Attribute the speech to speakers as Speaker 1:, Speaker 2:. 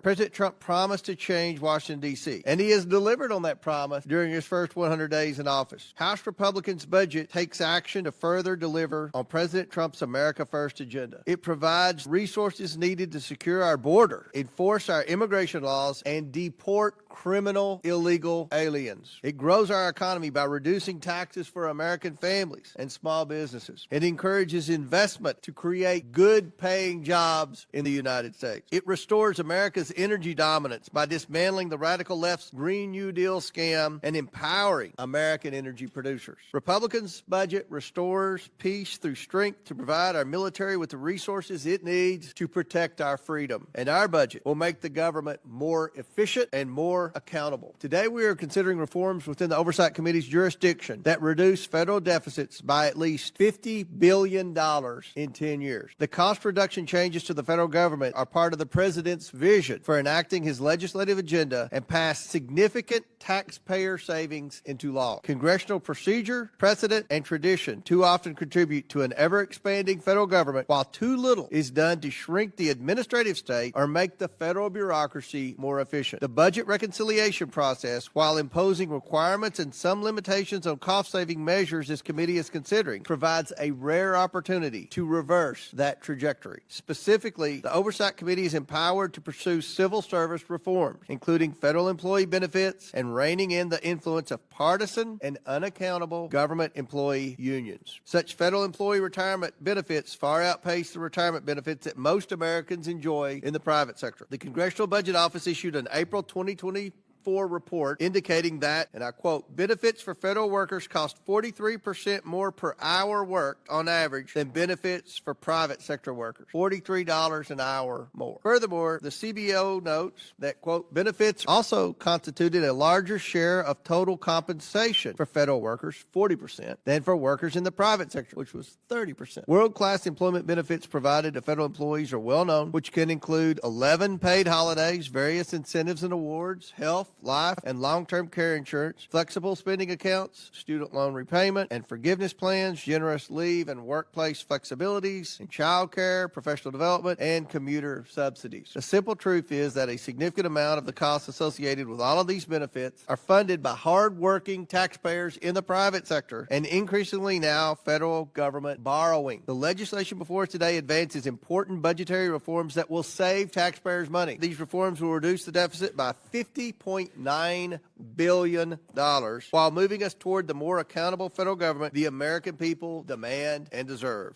Speaker 1: President Trump promised to change Washington, D.C., and he has delivered on that promise during his first 100 days in office. House Republicans' budget takes action to further deliver on President Trump's America First agenda. It provides resources needed to secure our border, enforce our immigration laws, and deport criminal illegal aliens. It grows our economy by reducing taxes for American families and small businesses. It encourages investment to create good-paying jobs in the United States. It restores America's energy dominance by dismantling the radical left's Green New Deal scam and empowering American energy producers. Republicans' budget restores peace through strength to provide our military with the resources it needs to protect our freedom. And our budget will make the government more efficient and more accountable. Today, we are considering reforms within the Oversight Committee's jurisdiction that reduce federal deficits by at least $50 billion in 10 years. The cost reduction changes to the federal government are part of the president's vision for enacting his legislative agenda and pass significant taxpayer savings into law. Congressional procedure, precedent, and tradition too often contribute to an ever-expanding federal government, while too little is done to shrink the administrative state or make the federal bureaucracy more efficient. The budget reconciliation process, while imposing requirements and some limitations on cost-saving measures this committee is considering, provides a rare opportunity to reverse that trajectory. Specifically, the Oversight Committee is empowered to pursue civil service reforms, including federal employee benefits and reining in the influence of partisan and unaccountable government employee unions. Such federal employee retirement benefits far outpace the retirement benefits that most Americans enjoy in the private sector. The Congressional Budget Office issued an April 2024 report indicating that, and I quote, benefits for federal workers cost 43% more per hour worked on average than benefits for private sector workers, $43 an hour more. Furthermore, the CBO notes that, quote, benefits also constituted a larger share of total compensation for federal workers, 40%, than for workers in the private sector, which was 30%. World-class employment benefits provided to federal employees are well known, which can include 11 paid holidays, various incentives and awards, health, life, and long-term care insurance, flexible spending accounts, student loan repayment and forgiveness plans, generous leave and workplace flexibilities, and child care, professional development, and commuter subsidies. The simple truth is that a significant amount of the costs associated with all of these benefits are funded by hard-working taxpayers in the private sector and increasingly now federal government borrowing. The legislation before us today advances important budgetary reforms that will save taxpayers money. These reforms will reduce the deficit by $50.9 billion while moving us toward the more accountable federal government the American people demand and deserve.